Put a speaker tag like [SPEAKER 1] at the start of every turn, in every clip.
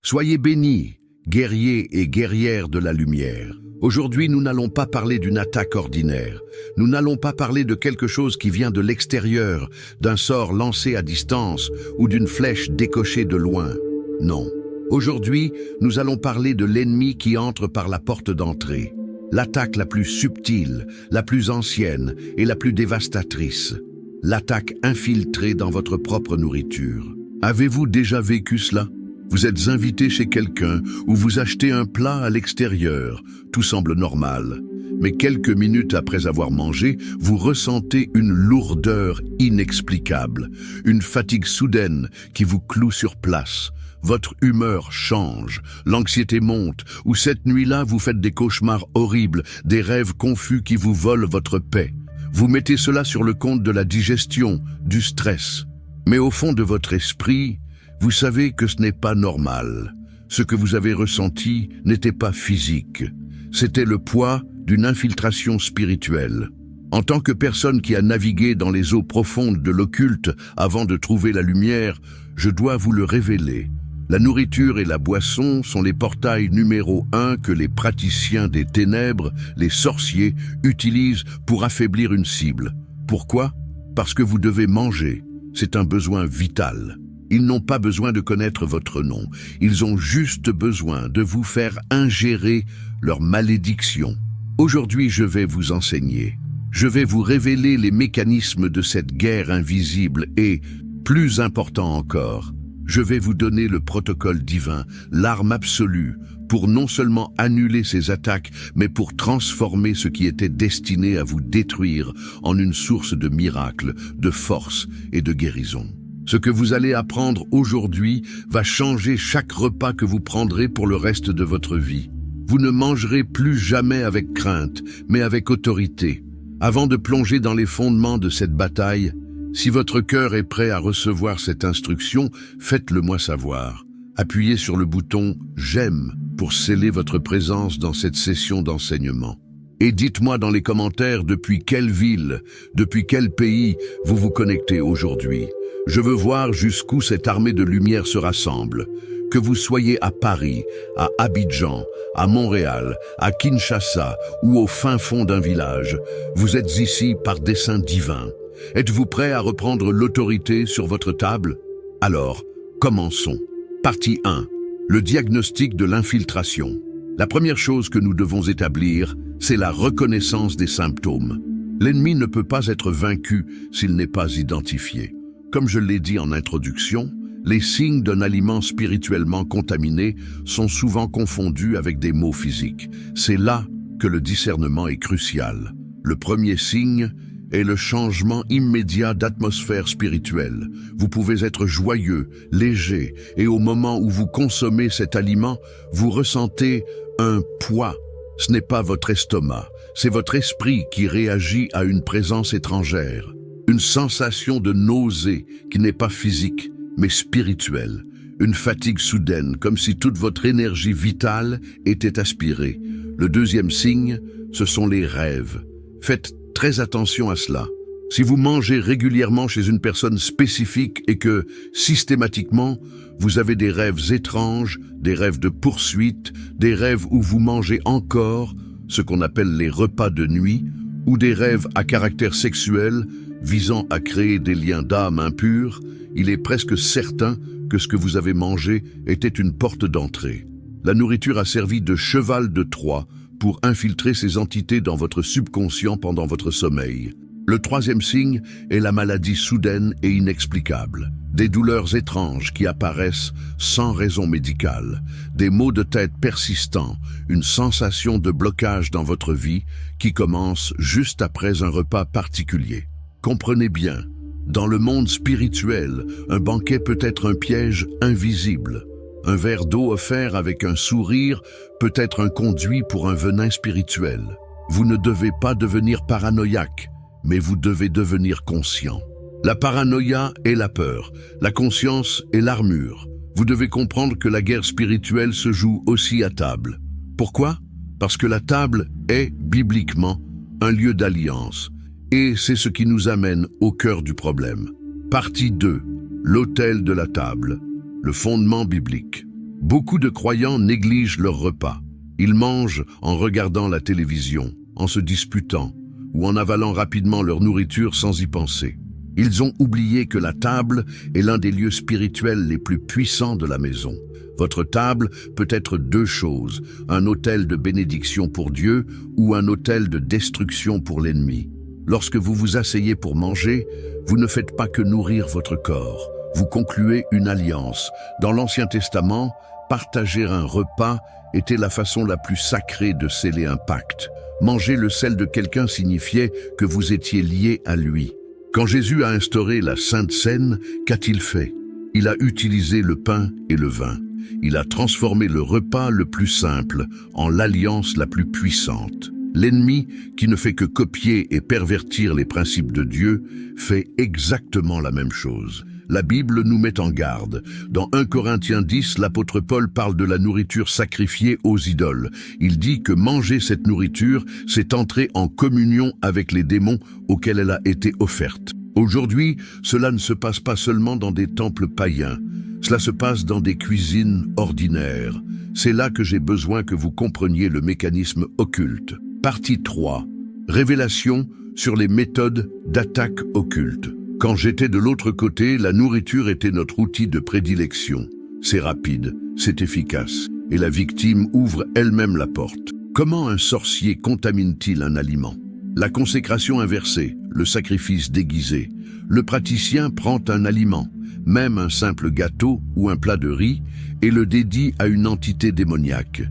[SPEAKER 1] Soyez bénis, guerriers et guerrières de la lumière. Aujourd'hui, nous n'allons pas parler d'une attaque ordinaire. Nous n'allons pas parler de quelque chose qui vient de l'extérieur, d'un sort lancé à distance ou d'une flèche décochée de loin. Non. Aujourd'hui, nous allons parler de l'ennemi qui entre par la porte d'entrée. L'attaque la plus subtile, la plus ancienne et la plus dévastatrice. L'attaque infiltrée dans votre propre nourriture. Avez-vous déjà vécu cela ? Vous êtes invité chez quelqu'un ou vous achetez un plat à l'extérieur. Tout semble normal. Mais quelques minutes après avoir mangé, vous ressentez une lourdeur inexplicable, une fatigue soudaine qui vous cloue sur place. Votre humeur change, l'anxiété monte, ou cette nuit-là vous faites des cauchemars horribles, des rêves confus qui vous volent votre paix. Vous mettez cela sur le compte de la digestion, du stress. Mais au fond de votre esprit, vous savez que ce n'est pas normal. Ce que vous avez ressenti n'était pas physique. C'était le poids d'une infiltration spirituelle. En tant que personne qui a navigué dans les eaux profondes de l'occulte avant de trouver la lumière, je dois vous le révéler. La nourriture et la boisson sont les portails numéro 1 que les praticiens des ténèbres, les sorciers, utilisent pour affaiblir une cible. Pourquoi ? Parce que vous devez manger. C'est un besoin vital. Ils n'ont pas besoin de connaître votre nom. Ils ont juste besoin de vous faire ingérer leur malédiction. Aujourd'hui, je vais vous enseigner. Je vais vous révéler les mécanismes de cette guerre invisible et, plus important encore, je vais vous donner le protocole divin, l'arme absolue, pour non seulement annuler ces attaques, mais pour transformer ce qui était destiné à vous détruire en une source de miracles, de force et de guérison. Ce que vous allez apprendre aujourd'hui va changer chaque repas que vous prendrez pour le reste de votre vie. Vous ne mangerez plus jamais avec crainte, mais avec autorité. Avant de plonger dans les fondements de cette bataille, si votre cœur est prêt à recevoir cette instruction, faites-le moi savoir. Appuyez sur le bouton « J'aime » pour sceller votre présence dans cette session d'enseignement. Et dites-moi dans les commentaires depuis quelle ville, depuis quel pays vous vous connectez aujourd'hui. Je veux voir jusqu'où cette armée de lumière se rassemble. Que vous soyez à Paris, à Abidjan, à Montréal, à Kinshasa ou au fin fond d'un village, vous êtes ici par dessein divin. Êtes-vous prêt à reprendre l'autorité sur votre table? Alors, commençons. Partie 1. Le diagnostic de l'infiltration. La première chose que nous devons établir, c'est la reconnaissance des symptômes. L'ennemi ne peut pas être vaincu s'il n'est pas identifié. Comme je l'ai dit en introduction, les signes d'un aliment spirituellement contaminé sont souvent confondus avec des maux physiques. C'est là que le discernement est crucial. Le premier signe est le changement immédiat d'atmosphère spirituelle. Vous pouvez être joyeux, léger, et au moment où vous consommez cet aliment, vous ressentez un poids. Ce n'est pas votre estomac, c'est votre esprit qui réagit à une présence étrangère. Une sensation de nausée qui n'est pas physique, mais spirituelle. Une fatigue soudaine, comme si toute votre énergie vitale était aspirée. Le deuxième signe, ce sont les rêves. Faites très attention à cela. Si vous mangez régulièrement chez une personne spécifique et que, systématiquement, vous avez des rêves étranges, des rêves de poursuite, des rêves où vous mangez encore, ce qu'on appelle les repas de nuit, ou des rêves à caractère sexuel, visant à créer des liens d'âme impurs, il est presque certain que ce que vous avez mangé était une porte d'entrée. La nourriture a servi de cheval de Troie pour infiltrer ces entités dans votre subconscient pendant votre sommeil. Le troisième signe est la maladie soudaine et inexplicable. Des douleurs étranges qui apparaissent sans raison médicale, des maux de tête persistants, une sensation de blocage dans votre vie qui commence juste après un repas particulier. Comprenez bien, dans le monde spirituel, un banquet peut être un piège invisible. Un verre d'eau offert avec un sourire peut être un conduit pour un venin spirituel. Vous ne devez pas devenir paranoïaque, mais vous devez devenir conscient. La paranoïa est la peur, la conscience est l'armure. Vous devez comprendre que la guerre spirituelle se joue aussi à table. Pourquoi? Parce que la table est, bibliquement, un lieu d'alliance. Et c'est ce qui nous amène au cœur du problème. Partie 2. L'autel de la table. Le fondement biblique. Beaucoup de croyants négligent leur repas. Ils mangent en regardant la télévision, en se disputant ou en avalant rapidement leur nourriture sans y penser. Ils ont oublié que la table est l'un des lieux spirituels les plus puissants de la maison. Votre table peut être deux choses, un autel de bénédiction pour Dieu ou un autel de destruction pour l'ennemi. Lorsque vous vous asseyez pour manger, vous ne faites pas que nourrir votre corps. Vous concluez une alliance. Dans l'Ancien Testament, partager un repas était la façon la plus sacrée de sceller un pacte. Manger le sel de quelqu'un signifiait que vous étiez lié à lui. Quand Jésus a instauré la Sainte Seine, qu'a-t-il fait? Il a utilisé le pain et le vin. Il a transformé le repas le plus simple en l'alliance la plus puissante. L'ennemi, qui ne fait que copier et pervertir les principes de Dieu, fait exactement la même chose. La Bible nous met en garde. Dans 1 Corinthiens 10, l'apôtre Paul parle de la nourriture sacrifiée aux idoles. Il dit que manger cette nourriture, c'est entrer en communion avec les démons auxquels elle a été offerte. Aujourd'hui, cela ne se passe pas seulement dans des temples païens. Cela se passe dans des cuisines ordinaires. C'est là que j'ai besoin que vous compreniez le mécanisme occulte. Partie 3. Révélation sur les méthodes d'attaque occulte. Quand j'étais de l'autre côté, la nourriture était notre outil de prédilection. C'est rapide, c'est efficace, et la victime ouvre elle-même la porte. Comment un sorcier contamine-t-il un aliment? La consécration inversée, le sacrifice déguisé. Le praticien prend un aliment, même un simple gâteau ou un plat de riz, et le dédie à une entité démoniaque.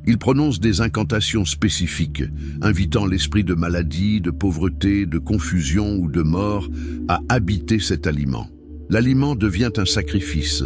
[SPEAKER 1] Il prononce des incantations spécifiques, invitant l'esprit de maladie, de pauvreté, de confusion ou de mort à habiter cet aliment. L'aliment devient un sacrifice.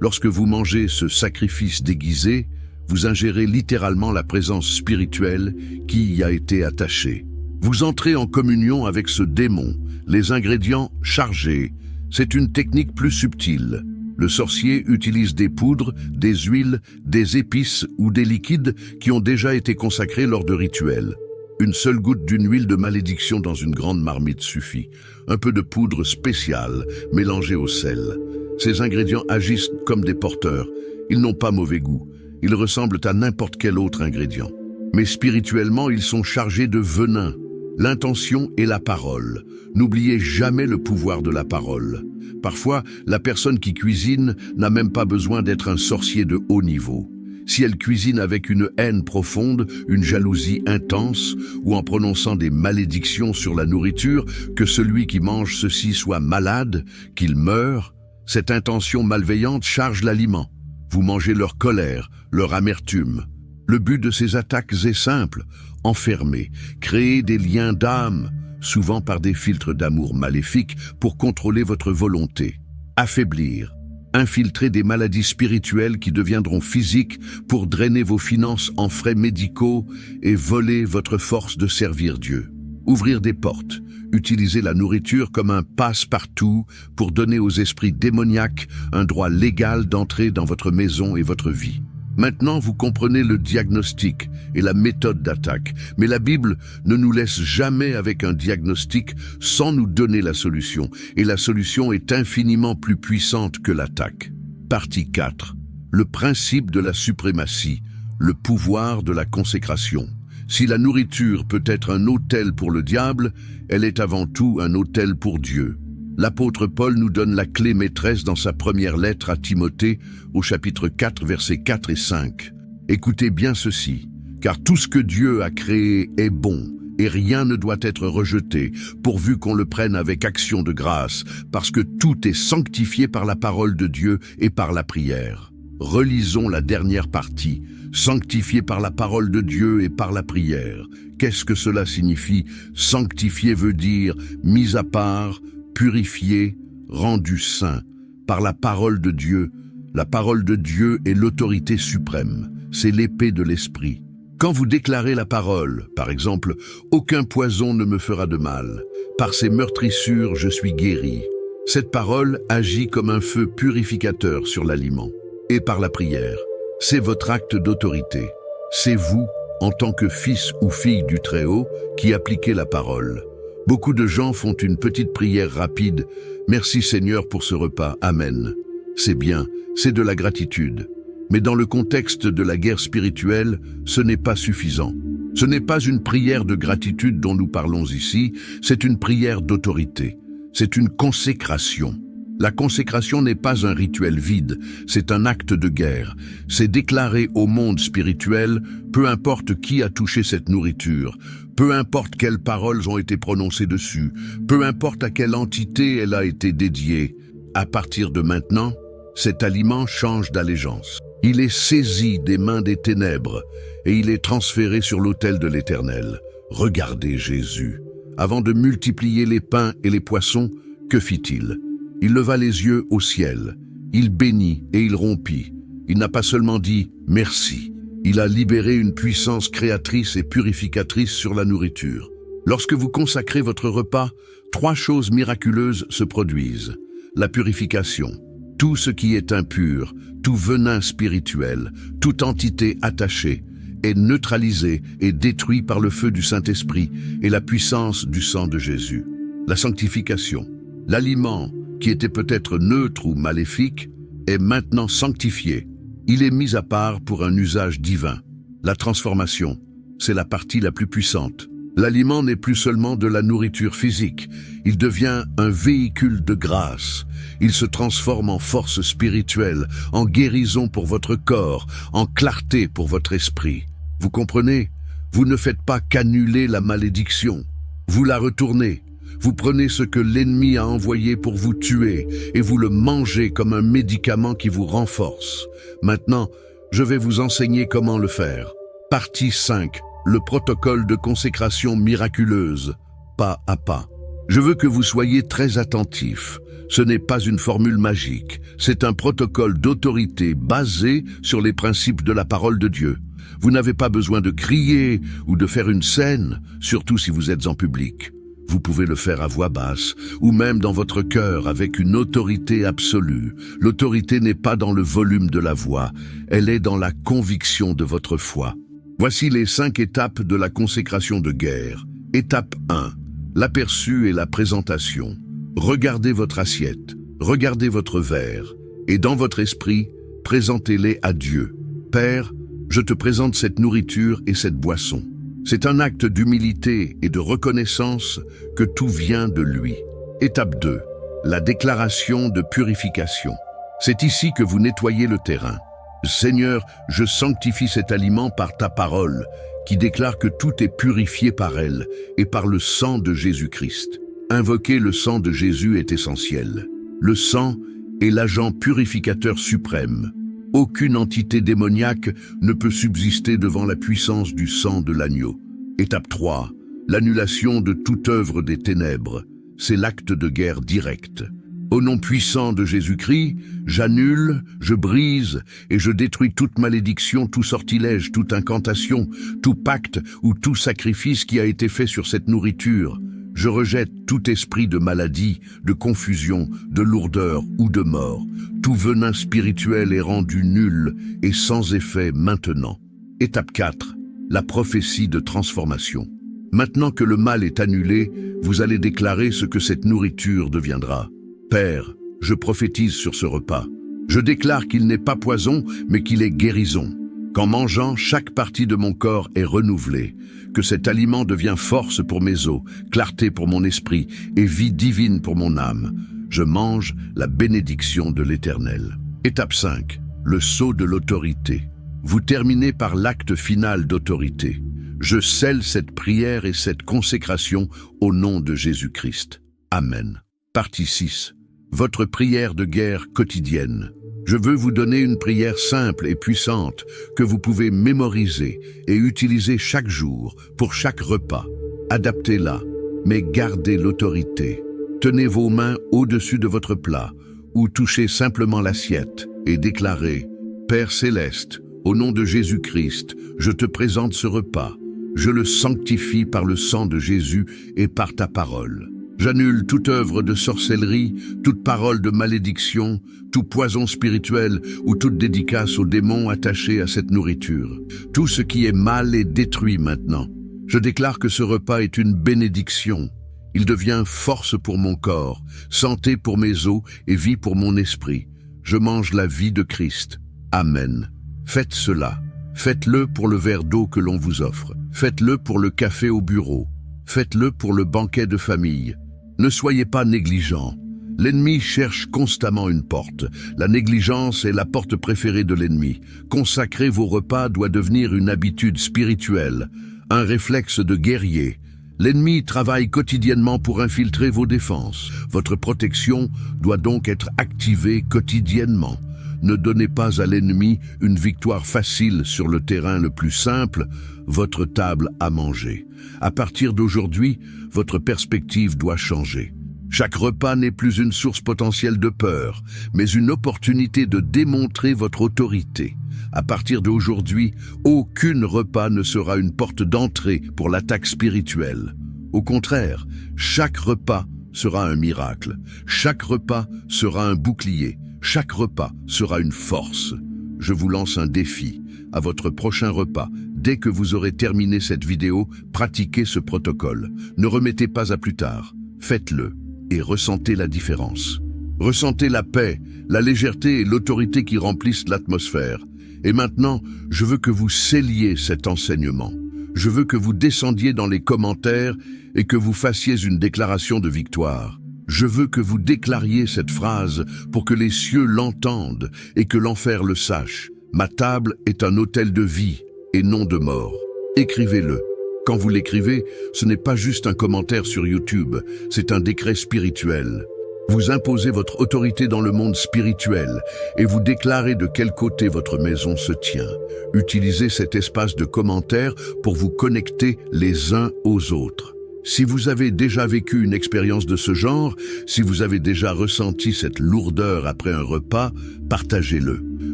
[SPEAKER 1] Lorsque vous mangez ce sacrifice déguisé, vous ingérez littéralement la présence spirituelle qui y a été attachée. Vous entrez en communion avec ce démon, les ingrédients chargés. C'est une technique plus subtile. Le sorcier utilise des poudres, des huiles, des épices ou des liquides qui ont déjà été consacrés lors de rituels. Une seule goutte d'une huile de malédiction dans une grande marmite suffit. Un peu de poudre spéciale mélangée au sel. Ces ingrédients agissent comme des porteurs. Ils n'ont pas mauvais goût. Ils ressemblent à n'importe quel autre ingrédient. Mais spirituellement, ils sont chargés de venin. L'intention et la parole. N'oubliez jamais le pouvoir de la parole. Parfois, la personne qui cuisine n'a même pas besoin d'être un sorcier de haut niveau. Si elle cuisine avec une haine profonde, une jalousie intense, ou en prononçant des malédictions sur la nourriture, que celui qui mange ceci soit malade, qu'il meure, cette intention malveillante charge l'aliment. Vous mangez leur colère, leur amertume. Le but de ces attaques est simple, enfermer, créer des liens d'âme, souvent par des filtres d'amour maléfiques pour contrôler votre volonté, affaiblir, infiltrer des maladies spirituelles qui deviendront physiques pour drainer vos finances en frais médicaux et voler votre force de servir Dieu. Ouvrir des portes, utiliser la nourriture comme un passe-partout pour donner aux esprits démoniaques un droit légal d'entrer dans votre maison et votre vie. Maintenant, vous comprenez le diagnostic et la méthode d'attaque, mais la Bible ne nous laisse jamais avec un diagnostic sans nous donner la solution, et la solution est infiniment plus puissante que l'attaque. Partie 4. Le principe de la suprématie, le pouvoir de la consécration. Si la nourriture peut être un autel pour le diable, elle est avant tout un autel pour Dieu. L'apôtre Paul nous donne la clé maîtresse dans sa première lettre à Timothée, au chapitre 4, versets 4 et 5. Écoutez bien ceci, car tout ce que Dieu a créé est bon, et rien ne doit être rejeté, pourvu qu'on le prenne avec action de grâce, parce que tout est sanctifié par la parole de Dieu et par la prière. Relisons la dernière partie, sanctifié par la parole de Dieu et par la prière. Qu'est-ce que cela signifie? Sanctifié veut dire mis à part, purifié, rendu saint, par la parole de Dieu. La parole de Dieu est l'autorité suprême, c'est l'épée de l'esprit. Quand vous déclarez la parole, par exemple, « Aucun poison ne me fera de mal, par ses meurtrissures je suis guéri », cette parole agit comme un feu purificateur sur l'aliment. Et par la prière, c'est votre acte d'autorité. C'est vous, en tant que fils ou fille du Très-Haut, qui appliquez la parole. Beaucoup de gens font une petite prière rapide. « Merci Seigneur pour ce repas, Amen ». C'est bien, c'est de la gratitude. Mais dans le contexte de la guerre spirituelle, ce n'est pas suffisant. Ce n'est pas une prière de gratitude dont nous parlons ici, c'est une prière d'autorité. C'est une consécration. La consécration n'est pas un rituel vide, c'est un acte de guerre. C'est déclarer au monde spirituel, peu importe qui a touché cette nourriture, peu importe quelles paroles ont été prononcées dessus, peu importe à quelle entité elle a été dédiée, à partir de maintenant, cet aliment change d'allégeance. Il est saisi des mains des ténèbres et il est transféré sur l'autel de l'Éternel. Regardez Jésus. Avant de multiplier les pains et les poissons, que fit-il? Il leva les yeux au ciel. Il bénit et il rompit. Il n'a pas seulement dit « merci ». Il a libéré une puissance créatrice et purificatrice sur la nourriture. Lorsque vous consacrez votre repas, 3 choses miraculeuses se produisent. La purification. Tout ce qui est impur, tout venin spirituel, toute entité attachée, est neutralisé et détruit par le feu du Saint-Esprit et la puissance du sang de Jésus. La sanctification. L'aliment, qui était peut-être neutre ou maléfique, est maintenant sanctifié. Il est mis à part pour un usage divin. La transformation, c'est la partie la plus puissante. L'aliment n'est plus seulement de la nourriture physique, il devient un véhicule de grâce. Il se transforme en force spirituelle, en guérison pour votre corps, en clarté pour votre esprit. Vous comprenez? Vous ne faites pas qu'annuler la malédiction, vous la retournez. Vous prenez ce que l'ennemi a envoyé pour vous tuer et vous le mangez comme un médicament qui vous renforce. Maintenant, je vais vous enseigner comment le faire. Partie 5. Le protocole de consécration miraculeuse, pas à pas. Je veux que vous soyez très attentifs. Ce n'est pas une formule magique, c'est un protocole d'autorité basé sur les principes de la parole de Dieu. Vous n'avez pas besoin de crier ou de faire une scène, surtout si vous êtes en public. Vous pouvez le faire à voix basse, ou même dans votre cœur avec une autorité absolue. L'autorité n'est pas dans le volume de la voix, elle est dans la conviction de votre foi. Voici les 5 étapes de la consécration de guerre. Étape 1. L'aperçu et la présentation. Regardez votre assiette, regardez votre verre, et dans votre esprit, présentez-les à Dieu. Père, je te présente cette nourriture et cette boisson. C'est un acte d'humilité et de reconnaissance que tout vient de lui. Étape 2. La déclaration de purification. C'est ici que vous nettoyez le terrain. Seigneur, je sanctifie cet aliment par ta parole, qui déclare que tout est purifié par elle et par le sang de Jésus-Christ. Invoquer le sang de Jésus est essentiel. Le sang est l'agent purificateur suprême. Aucune entité démoniaque ne peut subsister devant la puissance du sang de l'agneau. Étape 3. L'annulation de toute œuvre des ténèbres. C'est l'acte de guerre direct. Au nom puissant de Jésus-Christ, j'annule, je brise et je détruis toute malédiction, tout sortilège, toute incantation, tout pacte ou tout sacrifice qui a été fait sur cette nourriture. Je rejette tout esprit de maladie, de confusion, de lourdeur ou de mort. Tout venin spirituel est rendu nul et sans effet maintenant. Étape 4. La prophétie de transformation. Maintenant que le mal est annulé, vous allez déclarer ce que cette nourriture deviendra. Père, je prophétise sur ce repas. Je déclare qu'il n'est pas poison, mais qu'il est guérison. Qu'en mangeant, chaque partie de mon corps est renouvelée. Que cet aliment devient force pour mes os, clarté pour mon esprit et vie divine pour mon âme. Je mange la bénédiction de l'Éternel. Étape 5. Le sceau de l'autorité. Vous terminez par l'acte final d'autorité. Je scelle cette prière et cette consécration au nom de Jésus-Christ. Amen. Partie 6. Votre prière de guerre quotidienne. Je veux vous donner une prière simple et puissante que vous pouvez mémoriser et utiliser chaque jour pour chaque repas. Adaptez-la, mais gardez l'autorité. Tenez vos mains au-dessus de votre plat ou touchez simplement l'assiette et déclarez « Père céleste, au nom de Jésus-Christ, je te présente ce repas. Je le sanctifie par le sang de Jésus et par ta parole. J'annule toute œuvre de sorcellerie, toute parole de malédiction, tout poison spirituel ou toute dédicace aux démons attachés à cette nourriture. Tout ce qui est mal est détruit maintenant. Je déclare que ce repas est une bénédiction. Il devient force pour mon corps, santé pour mes os et vie pour mon esprit. Je mange la vie de Christ. Amen. Faites cela. Faites-le pour le verre d'eau que l'on vous offre. Faites-le pour le café au bureau. Faites-le pour le banquet de famille. Ne soyez pas négligents. L'ennemi cherche constamment une porte. La négligence est la porte préférée de l'ennemi. Consacrer vos repas doit devenir une habitude spirituelle, un réflexe de guerrier. L'ennemi travaille quotidiennement pour infiltrer vos défenses. Votre protection doit donc être activée quotidiennement. Ne donnez pas à l'ennemi une victoire facile sur le terrain le plus simple, votre table à manger. À partir d'aujourd'hui, votre perspective doit changer. Chaque repas n'est plus une source potentielle de peur, mais une opportunité de démontrer votre autorité. À partir d'aujourd'hui, aucun repas ne sera une porte d'entrée pour l'attaque spirituelle. Au contraire, chaque repas sera un miracle. Chaque repas sera un bouclier. Chaque repas sera une force. Je vous lance un défi. À votre prochain repas, dès que vous aurez terminé cette vidéo, pratiquez ce protocole. Ne remettez pas à plus tard. Faites-le et ressentez la différence. Ressentez la paix, la légèreté et l'autorité qui remplissent l'atmosphère. Et maintenant, je veux que vous scelliez cet enseignement. Je veux que vous descendiez dans les commentaires et que vous fassiez une déclaration de victoire. Je veux que vous déclariez cette phrase pour que les cieux l'entendent et que l'enfer le sache. Ma table est un hôtel de vie et non de mort. Écrivez-le. Quand vous l'écrivez, ce n'est pas juste un commentaire sur YouTube, c'est un décret spirituel. Vous imposez votre autorité dans le monde spirituel et vous déclarez de quel côté votre maison se tient. Utilisez cet espace de commentaires pour vous connecter les uns aux autres. Si vous avez déjà vécu une expérience de ce genre, si vous avez déjà ressenti cette lourdeur après un repas, partagez-le.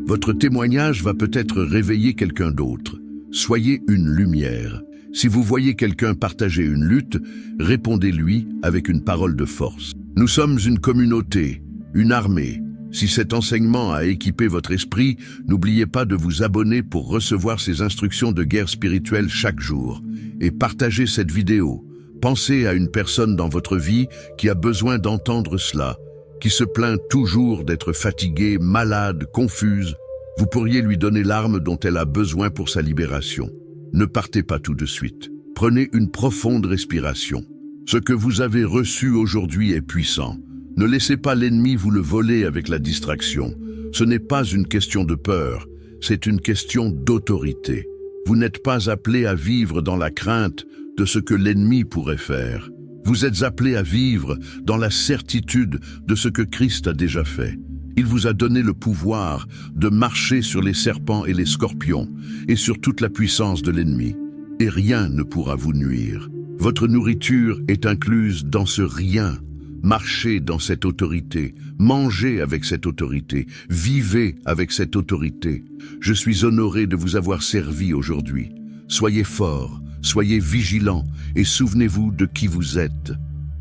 [SPEAKER 1] Votre témoignage va peut-être réveiller quelqu'un d'autre. Soyez une lumière. Si vous voyez quelqu'un partager une lutte, répondez-lui avec une parole de force. Nous sommes une communauté, une armée. Si cet enseignement a équipé votre esprit, n'oubliez pas de vous abonner pour recevoir ces instructions de guerre spirituelle chaque jour. Et partagez cette vidéo. Pensez à une personne dans votre vie qui a besoin d'entendre cela, qui se plaint toujours d'être fatiguée, malade, confuse. Vous pourriez lui donner l'arme dont elle a besoin pour sa libération. Ne partez pas tout de suite. Prenez une profonde respiration. Ce que vous avez reçu aujourd'hui est puissant. Ne laissez pas l'ennemi vous le voler avec la distraction. Ce n'est pas une question de peur, c'est une question d'autorité. Vous n'êtes pas appelé à vivre dans la crainte de ce que l'ennemi pourrait faire. Vous êtes appelé à vivre dans la certitude de ce que Christ a déjà fait. Il vous a donné le pouvoir de marcher sur les serpents et les scorpions et sur toute la puissance de l'ennemi. Et rien ne pourra vous nuire. Votre nourriture est incluse dans ce rien. Marchez dans cette autorité, mangez avec cette autorité, vivez avec cette autorité. Je suis honoré de vous avoir servi aujourd'hui. Soyez forts, soyez vigilants et souvenez-vous de qui vous êtes.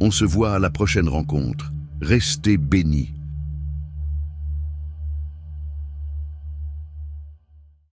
[SPEAKER 1] On se voit à la prochaine rencontre. Restez bénis.